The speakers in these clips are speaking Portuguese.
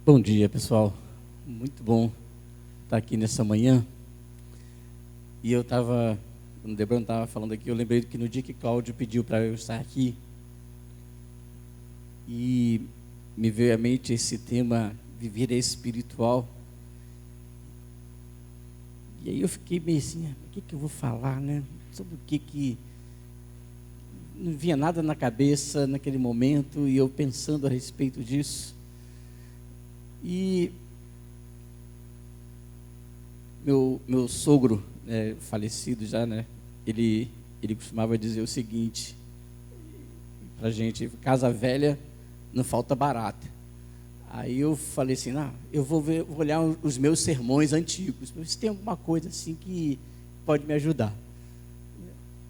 Bom dia, pessoal. Muito bom estar aqui nessa manhã. E quando o Debrano estava falando aqui, eu lembrei que no dia que Cláudio pediu para eu estar aqui, e me veio à mente esse tema, viver espiritual. E aí eu fiquei meio assim, o que eu vou falar, né? Sobre o que não vinha nada na cabeça naquele momento, e eu pensando a respeito disso. E meu sogro, falecido já, né? Ele costumava dizer o seguinte pra gente: casa velha não falta barata. Aí eu falei assim, eu vou olhar os meus sermões antigos, ver se tem alguma coisa assim que pode me ajudar.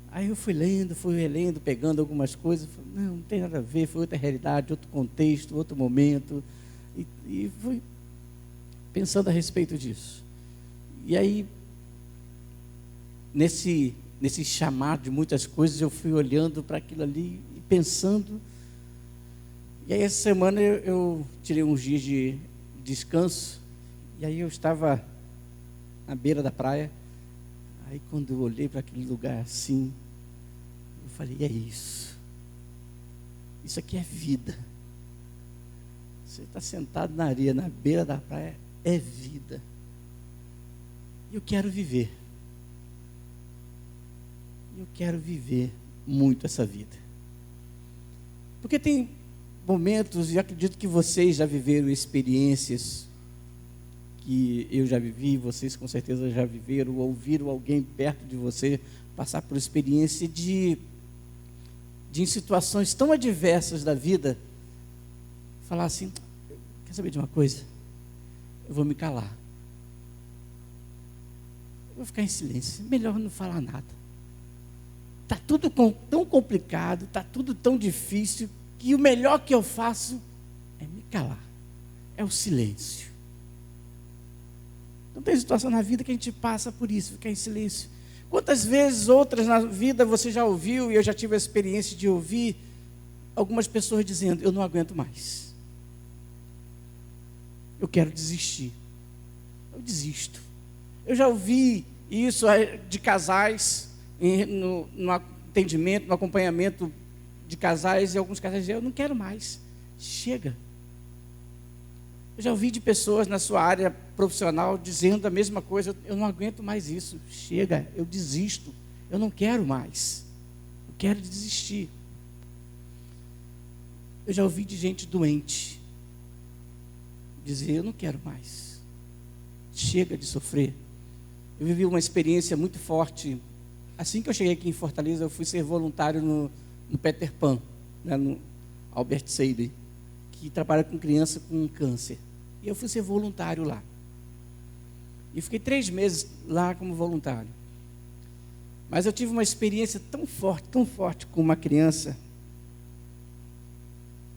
Aí eu fui relendo, pegando algumas coisas. Falei, não tem nada a ver, foi outra realidade, outro contexto, outro momento. E fui pensando a respeito disso. E aí, nesse chamar de muitas coisas, eu fui olhando para aquilo ali e pensando. E aí, essa semana, eu tirei uns dias de descanso. E aí, eu estava na beira da praia. Aí, quando eu olhei para aquele lugar assim, eu falei, é isso. Isso aqui é vida. Você está sentado na areia, na beira da praia, é vida. E eu quero viver. Eu quero viver muito essa vida. Porque tem momentos, e acredito que vocês já viveram experiências que eu já vivi, vocês com certeza já viveram, ou ouviram alguém perto de você passar por experiência de em situações tão adversas da vida, falar assim, quer saber de uma coisa? Eu vou me calar. Eu vou ficar em silêncio. Melhor não falar nada. Está tudo tão complicado, está tudo tão difícil, que o melhor que eu faço é me calar. É o silêncio. Então tem situação na vida que a gente passa por isso, ficar em silêncio. Quantas vezes outras na vida você já ouviu, e eu já tive a experiência de ouvir algumas pessoas dizendo, eu não aguento mais. Eu quero desistir. Eu desisto. Eu já ouvi isso de casais, no atendimento, no acompanhamento de casais, e alguns casais dizem, eu não quero mais. Chega. Eu já ouvi de pessoas na sua área profissional dizendo a mesma coisa, eu não aguento mais isso. Chega, eu desisto. Eu não quero mais. Eu quero desistir. Eu já ouvi de gente doente dizer, eu não quero mais. Chega de sofrer. Eu vivi uma experiência muito forte. Assim que eu cheguei aqui em Fortaleza, eu fui ser voluntário no Peter Pan, né, no Albert Sabin, que trabalha com criança com câncer. E eu fui ser voluntário lá. E fiquei 3 meses lá como voluntário. Mas eu tive uma experiência tão forte com uma criança.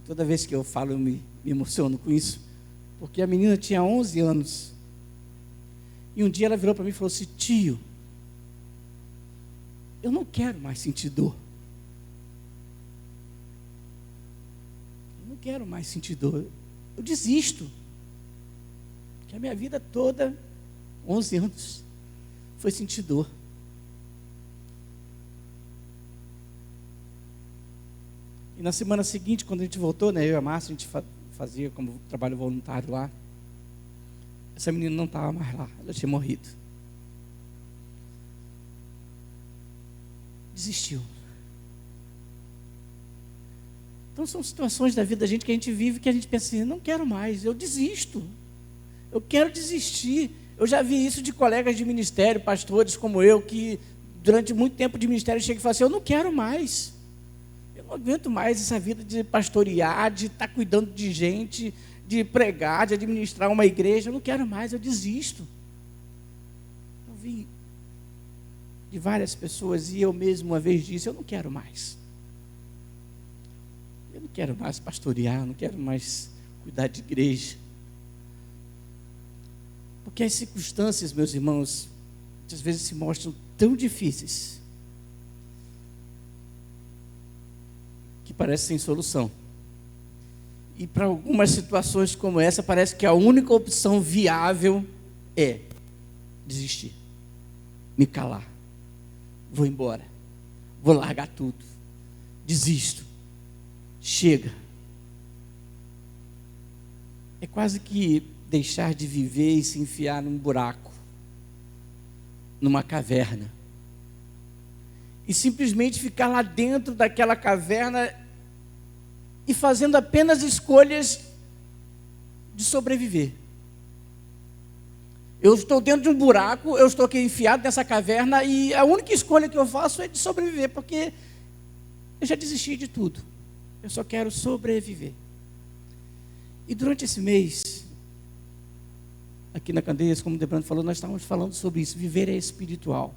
Toda vez que eu falo, eu me emociono com isso. Porque a menina tinha 11 anos. E um dia ela virou para mim e falou assim, tio, eu não quero mais sentir dor. Eu não quero mais sentir dor. Eu desisto. Porque a minha vida toda, 11 anos, foi sentir dor. E na semana seguinte, quando a gente voltou, né, eu e a Márcia, a gente fazia como trabalho voluntário lá. Essa menina não estava mais lá, ela tinha morrido. Desistiu. Então são situações da vida da gente que a gente vive que a gente pensa assim, não quero mais, eu desisto. Eu quero desistir. Eu já vi isso de colegas de ministério, pastores como eu, que durante muito tempo de ministério chegam e falam assim, eu não quero mais. Eu não aguento mais essa vida de pastorear, de estar cuidando de gente, de pregar, de administrar uma igreja. Eu não quero mais, eu desisto. Eu vi de várias pessoas, e eu mesmo uma vez disse, eu não quero mais. Eu não quero mais pastorear, eu não quero mais cuidar de igreja. Porque as circunstâncias, meus irmãos, às vezes se mostram tão difíceis, que parecem sem solução. E para algumas situações como essa, parece que a única opção viável é desistir, me calar, vou embora, vou largar tudo, desisto, chega. É quase que deixar de viver e se enfiar num buraco, numa caverna, e simplesmente ficar lá dentro daquela caverna e fazendo apenas escolhas de sobreviver. Eu estou dentro de um buraco, eu estou aqui enfiado nessa caverna e a única escolha que eu faço é de sobreviver, porque eu já desisti de tudo. Eu só quero sobreviver. E durante esse mês, aqui na Candeias, como o Debrando falou, nós estávamos falando sobre isso, viver é espiritual.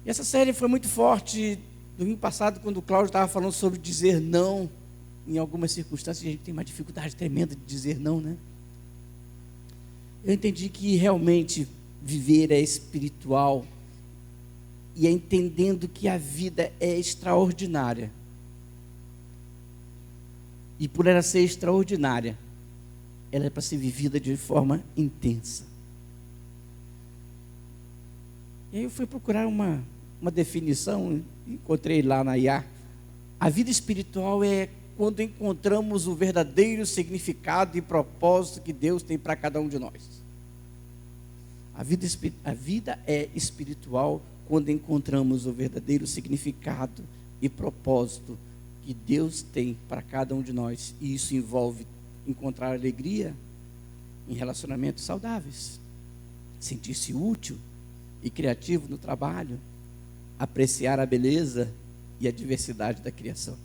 E essa série foi muito forte domingo passado, quando o Cláudio estava falando sobre dizer não. Em algumas circunstâncias a gente tem uma dificuldade tremenda de dizer não, né? Eu entendi que realmente viver é espiritual e é entendendo que a vida é extraordinária. E por ela ser extraordinária, ela é para ser vivida de forma intensa. E aí eu fui procurar uma definição, encontrei lá na IA. A vida espiritual é quando encontramos o verdadeiro significado e propósito que Deus tem para cada um de nós. A vida é espiritual quando encontramos o verdadeiro significado e propósito que Deus tem para cada um de nós. E isso envolve encontrar alegria em relacionamentos saudáveis, sentir-se útil e criativo no trabalho, apreciar a beleza e a diversidade da criação.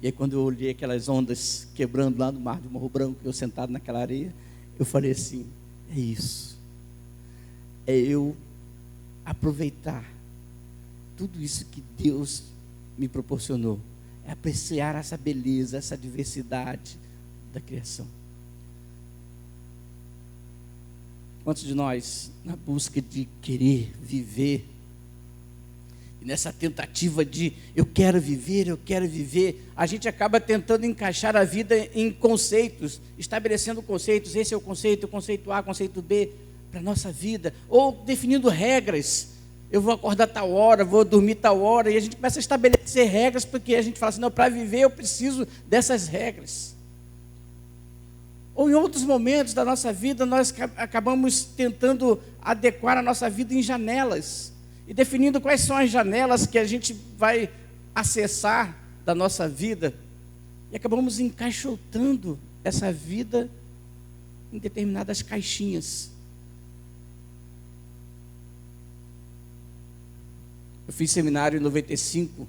E aí quando eu olhei aquelas ondas quebrando lá no mar de Morro Branco, eu sentado naquela areia, eu falei assim, é isso. É eu aproveitar tudo isso que Deus me proporcionou. É apreciar essa beleza, essa diversidade da criação. Quantos de nós, na busca de querer viver, e nessa tentativa de eu quero viver, a gente acaba tentando encaixar a vida em conceitos, estabelecendo conceitos, esse é o conceito A, conceito B, para a nossa vida, ou definindo regras, eu vou acordar tal hora, vou dormir tal hora, e a gente começa a estabelecer regras, porque a gente fala assim, não, para viver eu preciso dessas regras. Ou em outros momentos da nossa vida, nós acabamos tentando adequar a nossa vida em janelas, e definindo quais são as janelas que a gente vai acessar da nossa vida, e acabamos encaixotando essa vida em determinadas caixinhas. Eu fiz seminário em 95,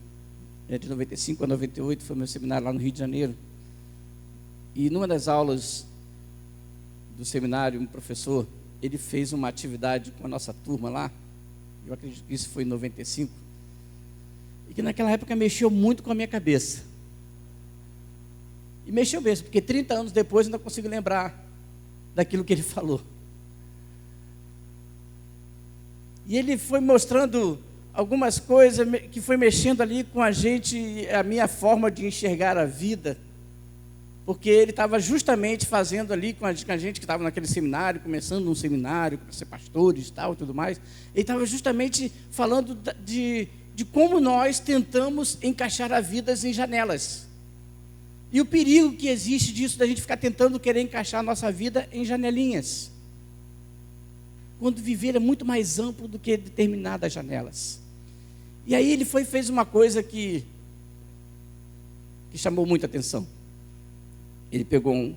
de 95 a 98, foi meu seminário lá no Rio de Janeiro, e numa das aulas do seminário, um professor, ele fez uma atividade com a nossa turma lá, eu acredito que isso foi em 95, e que naquela época mexeu muito com a minha cabeça. E mexeu mesmo, porque 30 anos depois eu ainda consigo lembrar daquilo que ele falou. E ele foi mostrando algumas coisas que foi mexendo ali com a gente, a minha forma de enxergar a vida, porque ele estava justamente fazendo ali com a gente que estava naquele seminário, começando um seminário para ser pastores e tal e tudo mais, ele estava justamente falando de como nós tentamos encaixar a vida em janelas. E o perigo que existe disso, da gente ficar tentando querer encaixar a nossa vida em janelinhas. Quando viver é muito mais amplo do que determinadas janelas. E aí ele fez uma coisa que chamou muita atenção. Ele pegou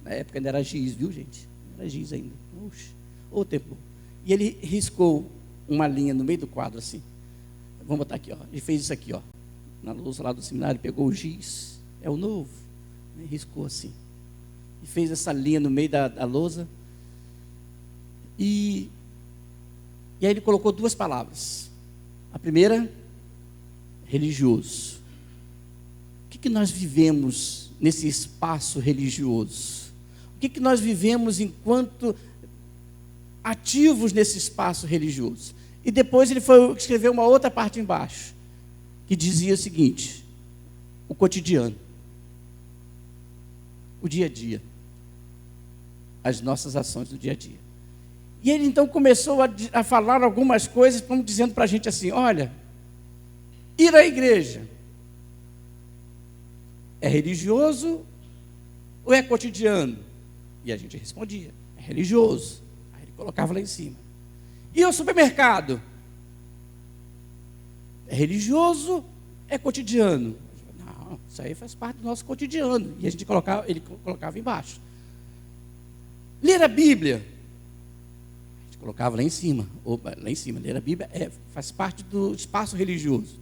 na época ainda era giz, viu gente? Era giz ainda. Oxe, ô tempo. E ele riscou uma linha no meio do quadro assim. Vamos botar aqui, ó. Ele fez isso aqui, ó. Na lousa lá do seminário, pegou o giz. É o novo. Né? Riscou assim. E fez essa linha no meio da lousa. E aí ele colocou duas palavras. A primeira, religioso. O que nós vivemos nesse espaço religioso? O que nós vivemos enquanto ativos nesse espaço religioso? E depois ele foi escrever uma outra parte embaixo, que dizia o seguinte, o cotidiano. o dia a dia, as nossas ações do dia a dia. E ele então começou a falar algumas coisas, como dizendo para a gente assim: olha, ir à igreja é religioso ou é cotidiano? E a gente respondia: é religioso. Aí ele colocava lá em cima. E ao supermercado? É religioso, é cotidiano? Não, isso aí faz parte do nosso cotidiano. E ele colocava embaixo. Ler a Bíblia? A gente colocava lá em cima. Opa, lá em cima, ler a Bíblia faz parte do espaço religioso.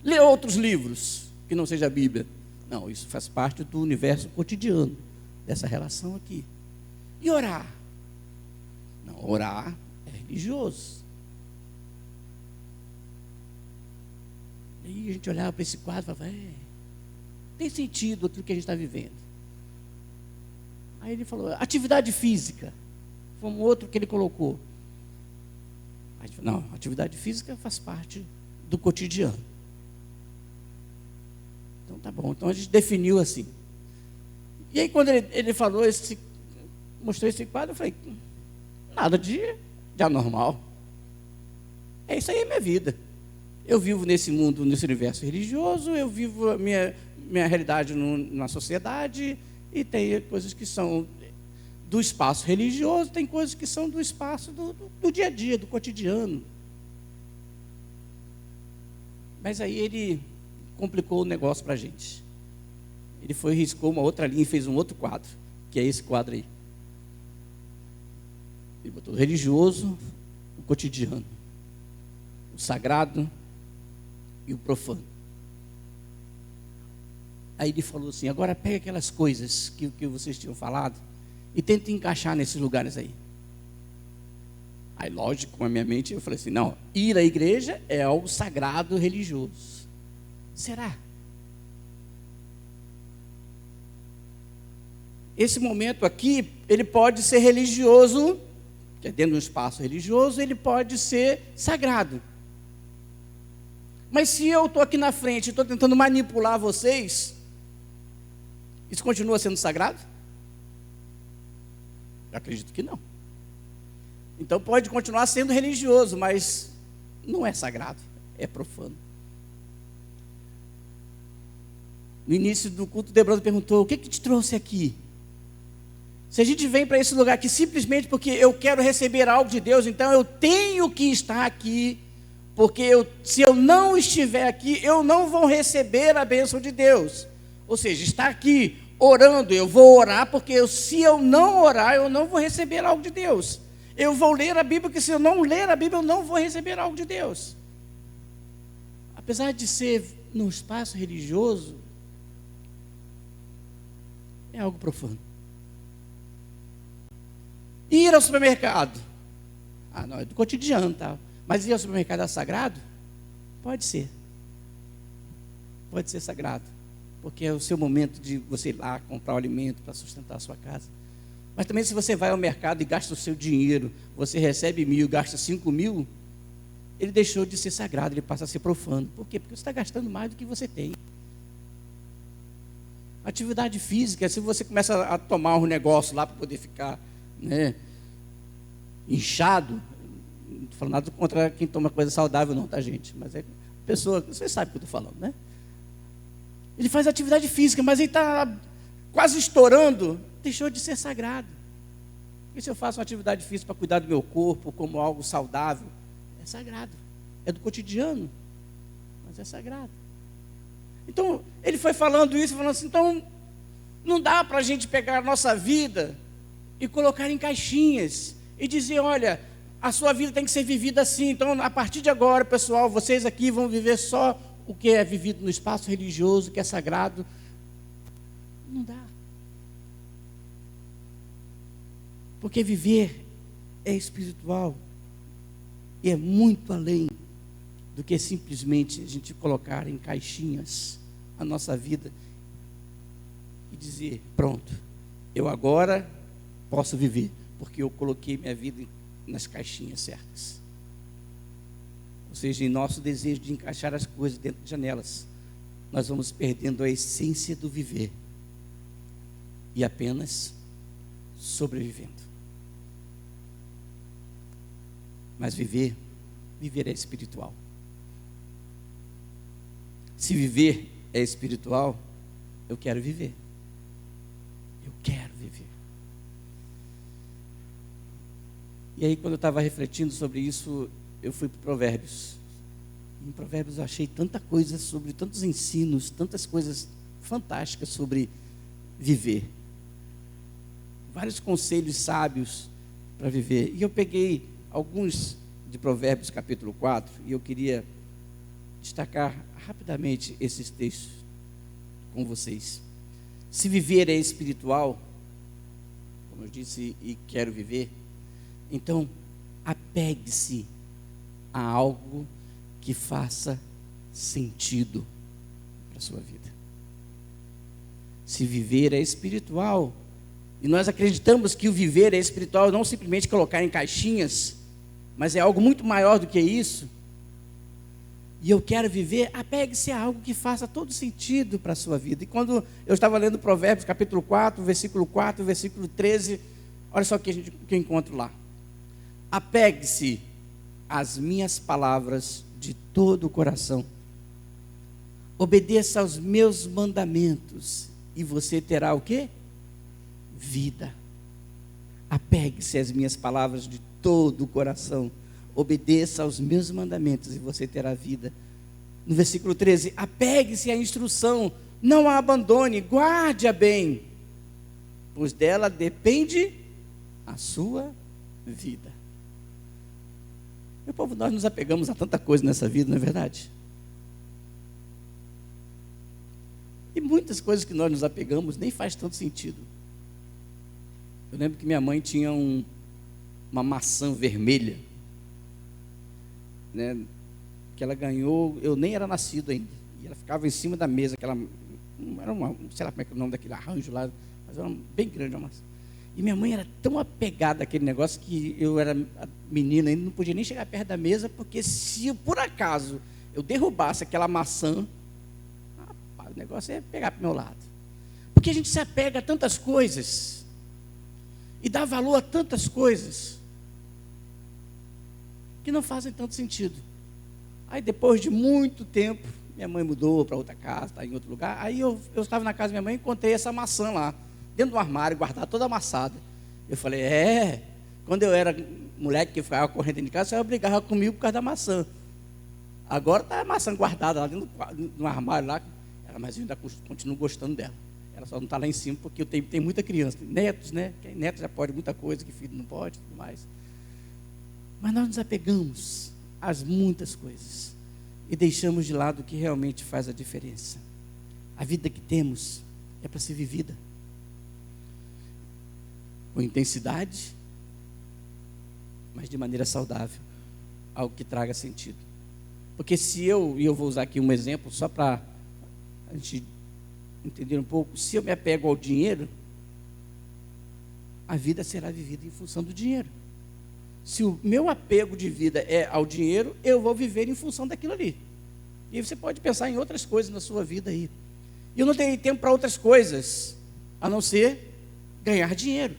Ler outros livros, que não seja a Bíblia? Não, isso faz parte do universo cotidiano, dessa relação aqui. E orar? Não, orar é religioso. E aí a gente olhava para esse quadro e falava: tem sentido aquilo que a gente está vivendo. Aí ele falou: atividade física. Foi um outro que ele colocou. Aí, não, atividade física faz parte do cotidiano. Então tá bom, então a gente definiu assim. E aí quando ele falou, mostrou esse quadro, eu falei: nada de anormal. É isso aí, é minha vida. Eu vivo nesse mundo, nesse universo religioso, eu vivo a minha realidade na sociedade, e tem coisas que são do espaço religioso, tem coisas que são do espaço do dia a dia, do cotidiano. Mas aí ele complicou o negócio para a gente. Ele riscou uma outra linha e fez um outro quadro, que é esse quadro aí. Ele botou o religioso, o cotidiano, o sagrado e o profano. Aí ele falou assim: agora pega aquelas coisas que vocês tinham falado e tenta encaixar nesses lugares aí. Aí, lógico, com a minha mente, eu falei assim: não, ir à igreja é algo sagrado, religioso. Será? Esse momento aqui, ele pode ser religioso, que é dentro de um espaço religioso, ele pode ser sagrado. Mas se eu estou aqui na frente e estou tentando manipular vocês, isso continua sendo sagrado? Eu acredito que não. Então pode continuar sendo religioso, mas não é sagrado, é profano. No início do culto, Debra perguntou: o que te trouxe aqui? Se a gente vem para esse lugar aqui simplesmente porque eu quero receber algo de Deus, então eu tenho que estar aqui, porque se eu não estiver aqui, eu não vou receber a bênção de Deus. Ou seja, estar aqui orando, eu vou orar, porque se eu não orar, eu não vou receber algo de Deus. Eu vou ler a Bíblia, porque se eu não ler a Bíblia, eu não vou receber algo de Deus. Apesar de ser no espaço religioso, é algo profano. Ir ao supermercado? Ah, não, é do cotidiano, tá? Mas ir ao supermercado é sagrado? Pode ser. Pode ser sagrado. Porque é o seu momento de você ir lá comprar o alimento para sustentar a sua casa. Mas também, se você vai ao mercado e gasta o seu dinheiro, você recebe 1.000, gasta 5.000, ele deixou de ser sagrado, ele passa a ser profano. Por quê? Porque você está gastando mais do que você tem. Atividade física, se você começa a tomar um negócio lá para poder ficar, né, inchado, não estou falando nada contra quem toma coisa saudável não, tá, gente? Mas é pessoa, vocês sabem o que eu estou falando, né? Ele faz atividade física, mas ele está quase estourando, deixou de ser sagrado. E se eu faço uma atividade física para cuidar do meu corpo como algo saudável, é sagrado, é do cotidiano, mas é sagrado. Então, ele foi falando isso, falando assim: então, não dá para a gente pegar a nossa vida e colocar em caixinhas e dizer: olha, a sua vida tem que ser vivida assim. Então, a partir de agora, pessoal, vocês aqui vão viver só o que é vivido no espaço religioso, que é sagrado. Não dá. Porque viver é espiritual e é muito além do que simplesmente a gente colocar em caixinhas a nossa vida e dizer: pronto, eu agora posso viver, porque eu coloquei minha vida nas caixinhas certas. Ou seja, em nosso desejo de encaixar as coisas dentro de janelas, nós vamos perdendo a essência do viver. e apenas sobrevivendo. Mas viver é espiritual. Se viver é espiritual, eu quero viver. Eu quero viver. E aí, quando eu estava refletindo sobre isso, eu fui para Provérbios. Em Provérbios eu achei tanta coisa sobre, tantos ensinos, tantas coisas fantásticas sobre viver. Vários conselhos sábios para viver. E eu peguei alguns de Provérbios capítulo 4, e eu queria destacar rapidamente esses textos com vocês. Se viver é espiritual, como eu disse, e quero viver, então apegue-se a algo que faça sentido para a sua vida. Se viver é espiritual, e nós acreditamos que o viver é espiritual, não simplesmente colocar em caixinhas, mas é algo muito maior do que isso. E eu quero viver, apegue-se a algo que faça todo sentido para a sua vida. E quando eu estava lendo Provérbios, capítulo 4, versículo 4, versículo 13, olha só o que eu encontro lá. Apegue-se às minhas palavras de todo o coração. Obedeça aos meus mandamentos, e você terá o quê? Vida. Apegue-se às minhas palavras de todo o coração. Obedeça aos meus mandamentos e você terá vida. No versículo 13, apegue-se à instrução, não a abandone, guarde-a bem, pois dela depende a sua vida. Meu povo, nós nos apegamos a tanta coisa nessa vida, não é verdade? E muitas coisas que nós nos apegamos nem faz tanto sentido. Eu lembro que minha mãe tinha uma maçã vermelha, né, que ela ganhou, eu nem era nascido ainda, e ela ficava em cima da mesa, aquela, era uma, sei lá como é que é o nome daquele arranjo lá, mas era bem grande uma maçã. E minha mãe era tão apegada àquele negócio que eu era menina ainda, não podia nem chegar perto da mesa, porque se por acaso eu derrubasse aquela maçã, rapaz, o negócio ia pegar para o meu lado. Porque a gente se apega a tantas coisas, e dá valor a tantas coisas, que não fazem tanto sentido. Aí depois de muito tempo, minha mãe mudou para outra casa, está em outro lugar. Aí eu estava na casa da minha mãe e encontrei essa maçã lá, dentro do armário, guardada, toda amassada. Eu falei, quando eu era moleque que ficava correndo dentro de casa, você brigava comigo por causa da maçã. Agora está a maçã guardada lá dentro do armário lá, mas eu ainda continuo gostando dela. Ela só não está lá em cima porque eu tenho muita criança, netos, né? Netos já pode muita coisa que filho não pode, tudo mais. Mas nós nos apegamos às muitas coisas e deixamos de lado o que realmente faz a diferença. A vida que temos é para ser vivida com intensidade, mas de maneira saudável, algo que traga sentido. Porque se eu vou usar aqui um exemplo só para a gente entender um pouco, se eu me apego ao dinheiro, a vida será vivida em função do dinheiro. Se o meu apego de vida é ao dinheiro, eu vou viver em função daquilo ali. E você pode pensar em outras coisas na sua vida aí. E eu não tenho tempo para outras coisas, a não ser ganhar dinheiro.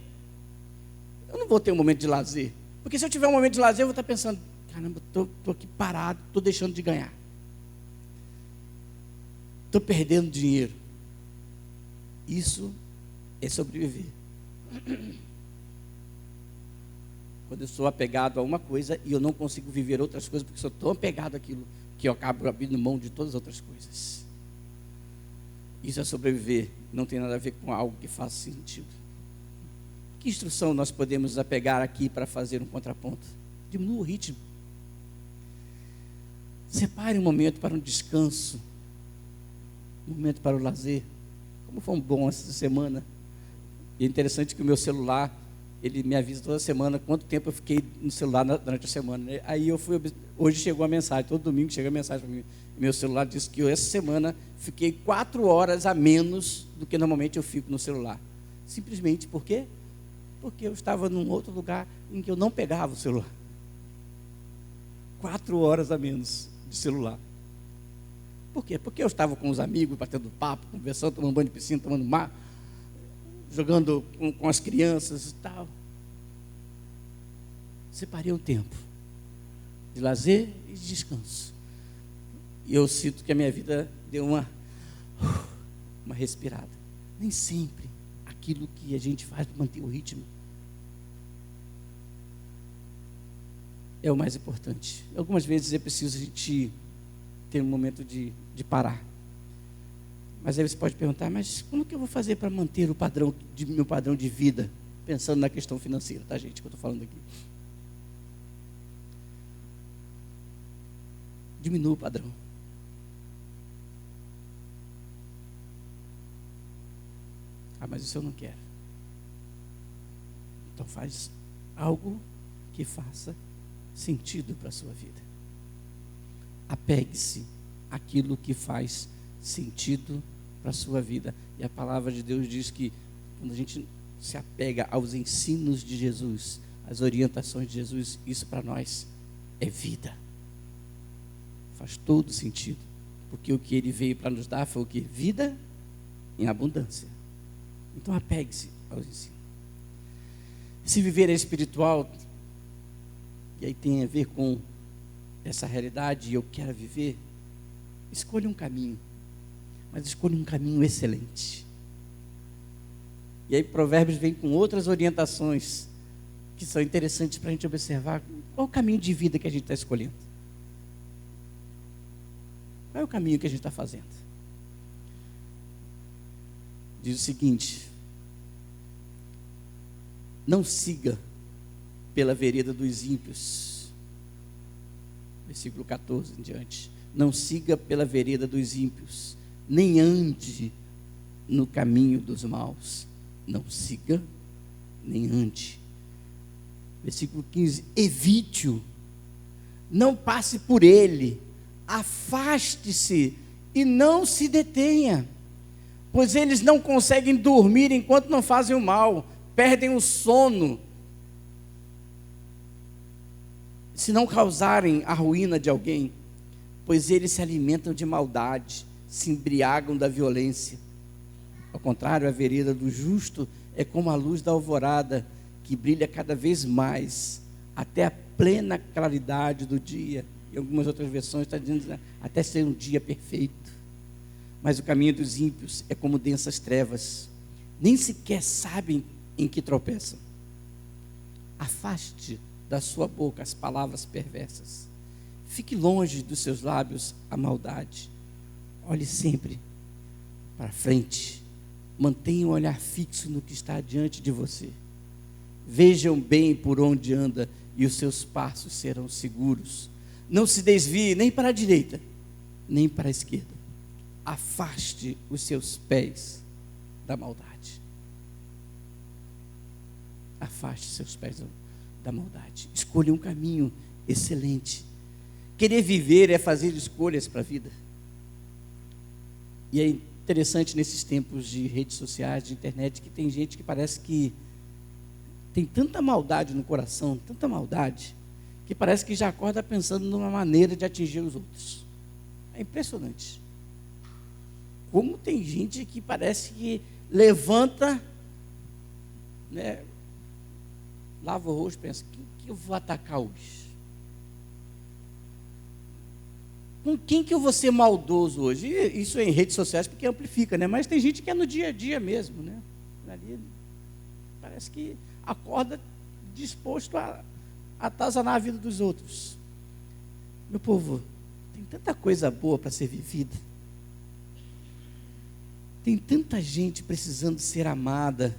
Eu não vou ter um momento de lazer. Porque se eu tiver um momento de lazer, eu vou estar pensando, caramba, estou aqui parado, estou deixando de ganhar. Estou perdendo dinheiro. Isso é sobreviver. Quando eu sou apegado a uma coisa e eu não consigo viver outras coisas, porque sou tão apegado àquilo que eu acabo abrindo mão de todas as outras coisas. Isso é sobreviver, não tem nada a ver com algo que faça sentido. Que instrução nós podemos apegar aqui para fazer um contraponto? Diminua o ritmo. Separe um momento para um descanso, um momento para o lazer. Como foi bom essa semana. E é interessante que o meu celular, ele me avisa toda semana quanto tempo eu fiquei no celular durante a semana, né? Aí hoje chegou a mensagem, todo domingo chega a mensagem para mim. Meu celular disse que essa semana fiquei 4 horas a menos do que normalmente eu fico no celular. Simplesmente por quê? Porque eu estava num outro lugar em que eu não pegava o celular. 4 horas a menos de celular. Por quê? Porque eu estava com os amigos, batendo papo, conversando, tomando banho de piscina, tomando mar. jogando com as crianças e tal. Separei um tempo de lazer e de descanso. E eu sinto que a minha vida deu uma respirada. Nem sempre aquilo que a gente faz para manter o ritmo é o mais importante. Algumas vezes é preciso a gente ter um momento de parar. Mas aí você pode perguntar, mas como que eu vou fazer para manter meu padrão de vida? Pensando na questão financeira, tá, gente, que eu estou falando aqui. Diminua o padrão. Ah, mas isso eu não quero. Então faz algo que faça sentido para a sua vida. Apegue-se àquilo que faz sentido para a sua vida. E a palavra de Deus diz que quando a gente se apega aos ensinos de Jesus, às orientações de Jesus, isso para nós é vida. Faz todo sentido. Porque o que ele veio para nos dar foi o que? Vida em abundância. Então apegue-se aos ensinos. Se viver é espiritual, e aí tem a ver com essa realidade, e eu quero viver, escolha um caminho, mas escolha um caminho excelente. E aí Provérbios vem com outras orientações que são interessantes para a gente observar qual o caminho de vida que a gente está escolhendo. Qual é o caminho que a gente está fazendo? Diz o seguinte: não siga pela vereda dos ímpios. Versículo 14 em diante. Não siga pela vereda dos ímpios, nem ande no caminho dos maus. Não siga, nem ande. Versículo 15. Evite-o, não passe por ele, afaste-se e não se detenha, pois eles não conseguem dormir enquanto não fazem o mal, perdem o sono, se não causarem a ruína de alguém, pois eles se alimentam de maldade, se embriagam da violência. Ao contrário, a vereda do justo é como a luz da alvorada, que brilha cada vez mais, até a plena claridade do dia. Em algumas outras versões está dizendo até ser um dia perfeito. Mas o caminho dos ímpios é como densas trevas, nem sequer sabem em que tropeçam. Afaste da sua boca as palavras perversas, fique longe dos seus lábios a maldade. Olhe sempre para frente, mantenha um olhar fixo no que está diante de você. Vejam bem por onde anda e os seus passos serão seguros. Não se desvie nem para a direita, nem para a esquerda. Afaste os seus pés da maldade. Afaste seus pés da maldade. Escolha um caminho excelente. Querer viver é fazer escolhas para a vida. E é interessante nesses tempos de redes sociais, de internet, que tem gente que parece que tem tanta maldade no coração, tanta maldade, que parece que já acorda pensando numa maneira de atingir os outros. É impressionante. Como tem gente que parece que levanta, né, lava o rosto e pensa, quem que eu vou atacar hoje? Com quem que eu vou ser maldoso hoje? E isso é em redes sociais porque amplifica, né? Mas tem gente que é no dia a dia mesmo, né? Ali, parece que acorda disposto a atazanar a vida dos outros. Meu povo, tem tanta coisa boa para ser vivida. Tem tanta gente precisando ser amada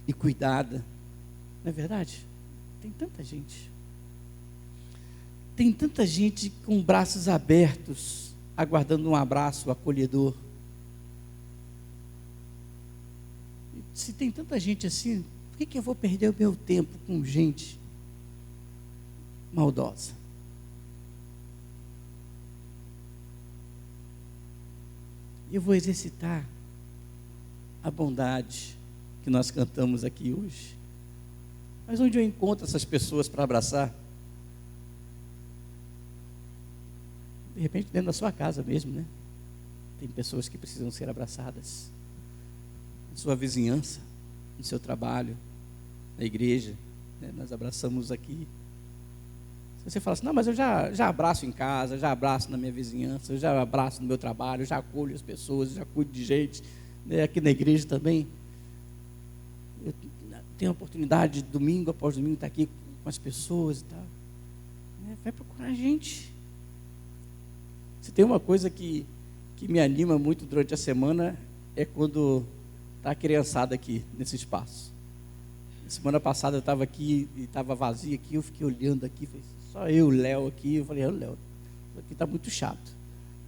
e cuidada. Não é verdade? Tem tanta gente. Tem tanta gente com braços abertos, aguardando um abraço acolhedor. Se tem tanta gente assim, por que eu vou perder o meu tempo com gente maldosa? Eu vou exercitar a bondade que nós cantamos aqui hoje. Mas onde eu encontro essas pessoas para abraçar? De repente dentro da sua casa mesmo, né? Tem pessoas que precisam ser abraçadas. na sua vizinhança, no seu trabalho, na igreja, né? Nós abraçamos aqui. Se você fala assim, não, mas eu já abraço em casa, já abraço na minha vizinhança, eu já abraço no meu trabalho, eu já acolho as pessoas, eu já cuido de gente, né? Aqui na igreja também. Eu tenho a oportunidade de domingo após domingo estar aqui com as pessoas e tal. Né? Vai procurar a gente. Se tem uma coisa que me anima muito durante a semana, é quando está a criançada aqui, nesse espaço. Semana passada eu estava aqui, e estava vazio aqui, eu fiquei olhando aqui, falei, só eu, Léo aqui, eu falei, Léo, isso aqui está muito chato.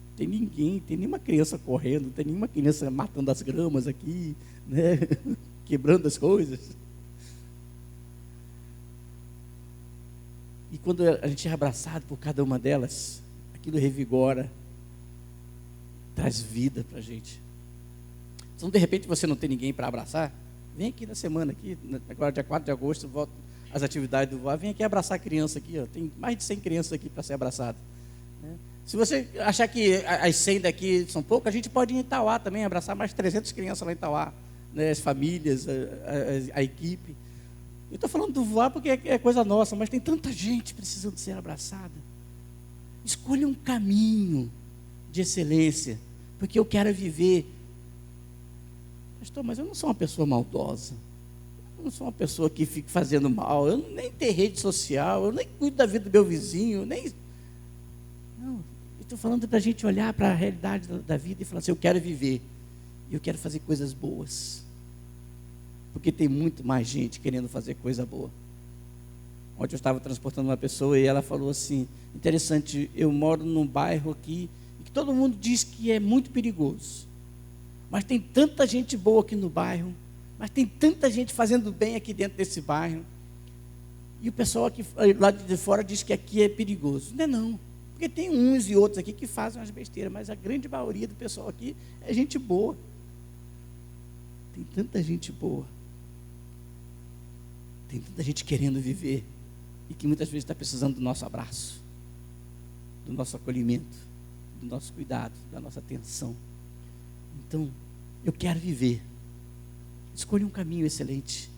Não tem ninguém, tem nenhuma criança correndo, não tem nenhuma criança matando as gramas aqui, né? Quebrando as coisas. E quando a gente é abraçado por cada uma delas, aquilo revigora, traz vida para a gente. Então, de repente, você não tem ninguém para abraçar, vem aqui na semana, aqui, agora dia 4 de agosto, volta às atividades do VOA, vem aqui abraçar a criança aqui, ó. Tem mais de 100 crianças aqui para ser abraçada. Né? Se você achar que as 100 daqui são poucas, a gente pode ir em Itauá também, abraçar mais 300 crianças lá em Itauá, né? As famílias, a equipe. Eu estou falando do VOA porque é coisa nossa, mas tem tanta gente precisando ser abraçada. Escolha um caminho de excelência, porque eu quero viver. Pastor, mas eu não sou uma pessoa maldosa, eu não sou uma pessoa que fica fazendo mal, eu nem tenho rede social, eu nem cuido da vida do meu vizinho, nem... Não, eu estou falando para a gente olhar para a realidade da vida e falar assim, eu quero viver, eu quero fazer coisas boas, porque tem muito mais gente querendo fazer coisa boa. Ontem eu estava transportando uma pessoa e ela falou assim, interessante, eu moro num bairro aqui, que todo mundo diz que é muito perigoso, mas tem tanta gente boa aqui no bairro, mas tem tanta gente fazendo bem aqui dentro desse bairro, e o pessoal aqui lá de fora diz que aqui é perigoso. Não é não, porque tem uns e outros aqui que fazem umas besteiras, mas a grande maioria do pessoal aqui é gente boa. Tem tanta gente boa, tem tanta gente querendo viver, e que muitas vezes está precisando do nosso abraço, do nosso acolhimento, do nosso cuidado, da nossa atenção. Então, eu quero viver. Escolha um caminho excelente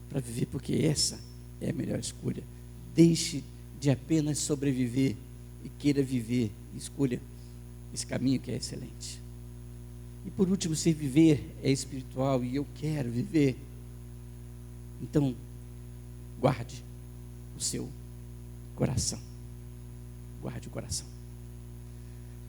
para viver, porque essa é a melhor escolha. Deixe de apenas sobreviver e queira viver. Escolha esse caminho que é excelente. E por último, se viver é espiritual e eu quero viver, então, guarde o seu coração. Guarde o coração.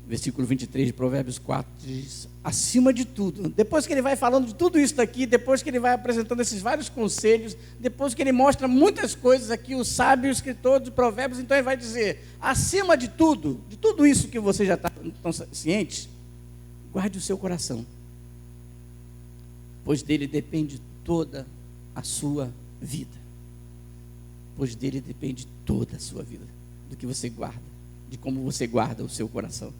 Versículo 23 de Provérbios 4 diz, acima de tudo, depois que ele vai falando de tudo isso daqui, depois que ele vai apresentando esses vários conselhos, depois que ele mostra muitas coisas aqui, o sábio escritor de Provérbios, então ele vai dizer, acima de tudo isso que você já está ciente, guarde o seu coração, pois dele depende toda a sua vida, pois dele depende toda a sua vida, do que você guarda, de como você guarda o seu coração.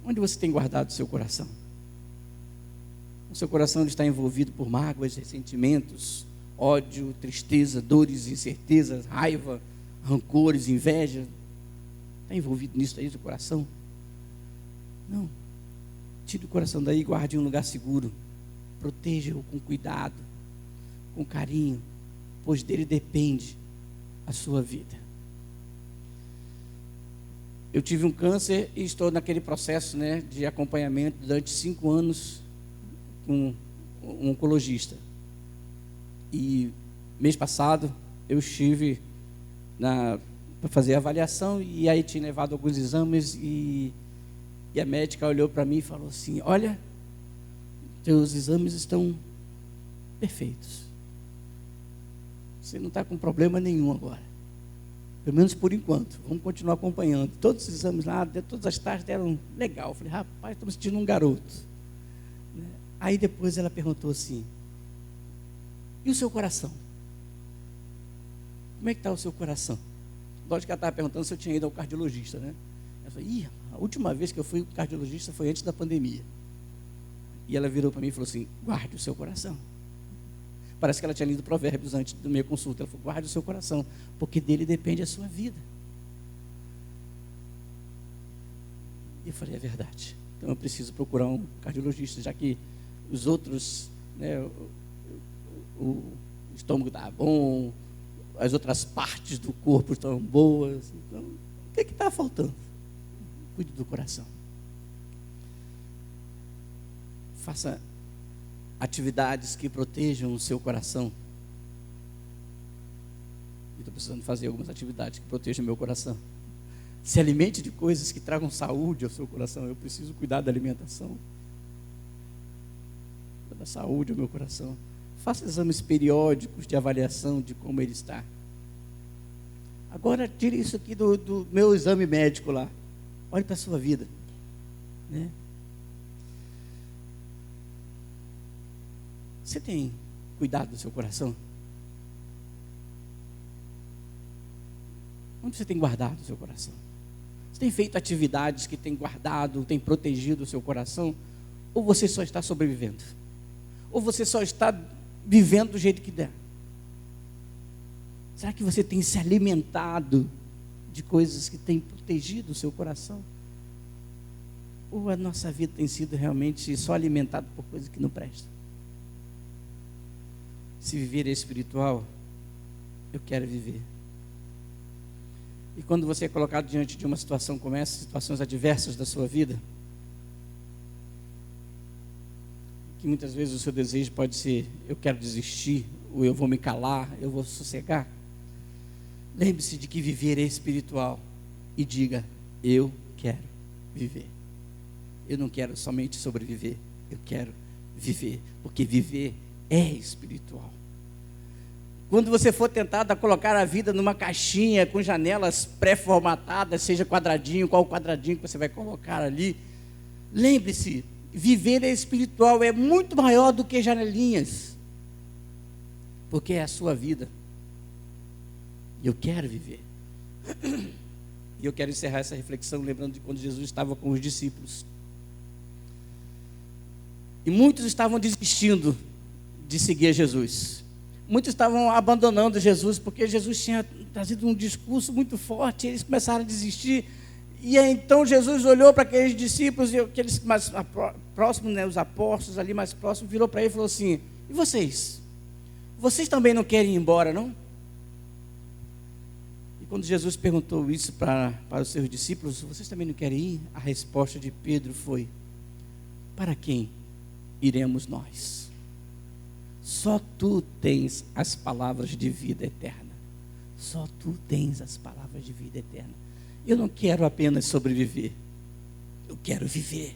Onde você tem guardado o seu coração? O seu coração está envolvido por mágoas, ressentimentos, ódio, tristeza, dores, incertezas, raiva, rancores, inveja. Está envolvido nisso aí, do coração? Não. Tire o coração daí e guarde em um lugar seguro. Proteja-o com cuidado, com carinho, pois dele depende a sua vida. Eu tive um câncer e estou naquele processo, né, de acompanhamento durante 5 anos com um oncologista. E mês passado eu estive para fazer a avaliação e aí tinha levado alguns exames e a médica olhou para mim e falou assim, olha, teus exames estão perfeitos. Você não está com problema nenhum agora. Pelo menos por enquanto, vamos continuar acompanhando. Todos os exames lá, todas as taxas deram legal. Eu falei, rapaz, estou me sentindo um garoto. Aí depois ela perguntou assim, e o seu coração? Como é que está o seu coração? Lógico que ela estava perguntando se eu tinha ido ao cardiologista, né? Eu falei, a última vez que eu fui ao cardiologista foi antes da pandemia. E ela virou para mim e falou assim, guarde o seu coração. Parece que ela tinha lido Provérbios antes da minha consulta. Ela falou, guarde o seu coração, porque dele depende a sua vida. E eu falei, é verdade. Então eu preciso procurar um cardiologista, já que os outros né? O estômago está bom, as outras partes do corpo estão boas. Então, o que está faltando? Cuide do coração. Faça atividades que protejam o seu coração. Estou precisando fazer algumas atividades que protejam o meu coração. Se alimente de coisas que tragam saúde ao seu coração. Eu preciso cuidar da alimentação, da saúde ao meu coração. Faça exames periódicos de avaliação de como ele está. Agora tire isso aqui do meu exame médico lá. Olhe para a sua vida, né? Você tem cuidado do seu coração? Onde você tem guardado o seu coração? Você tem feito atividades que tem guardado, tem protegido o seu coração? Ou você só está sobrevivendo? Ou você só está vivendo do jeito que der? Será que você tem se alimentado de coisas que têm protegido o seu coração? Ou a nossa vida tem sido realmente só alimentada por coisas que não prestam? Se viver é espiritual, eu quero viver. E quando você é colocado diante de uma situação como essa, situações adversas da sua vida, que muitas vezes o seu desejo pode ser: eu quero desistir, ou eu vou me calar, eu vou sossegar. Lembre-se de que viver é espiritual e diga: eu quero viver. Eu não quero somente sobreviver, eu quero viver, porque viver é espiritual. Quando você for tentado a colocar a vida numa caixinha com janelas pré-formatadas, seja quadradinho, qual quadradinho que você vai colocar ali, lembre-se, viver é espiritual, é muito maior do que janelinhas, porque é a sua vida. E eu quero viver. E eu quero encerrar essa reflexão lembrando de quando Jesus estava com os discípulos. E muitos estavam desistindo de seguir a Jesus. Muitos estavam abandonando Jesus, porque Jesus tinha trazido um discurso muito forte, eles começaram a desistir. E aí, então Jesus olhou para aqueles discípulos, e aqueles mais próximos, né, os apóstolos ali mais próximos, virou para ele e falou assim: e vocês? Vocês também não querem ir embora, não? E quando Jesus perguntou isso para os seus discípulos: vocês também não querem ir? A resposta de Pedro foi: para quem iremos nós? Só tu tens as palavras de vida eterna. Só tu tens as palavras de vida eterna. Eu não quero apenas sobreviver, eu quero viver.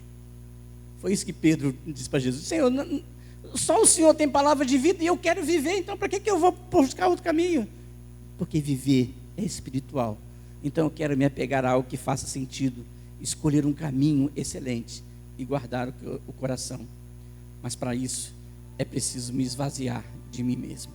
Foi isso que Pedro disse para Jesus: Senhor, só o Senhor tem palavra de vida e eu quero viver, então para que eu vou buscar outro caminho? Porque viver é espiritual. Então eu quero me apegar a algo que faça sentido, escolher um caminho excelente e guardar o coração. Mas para isso é preciso me esvaziar de mim mesmo.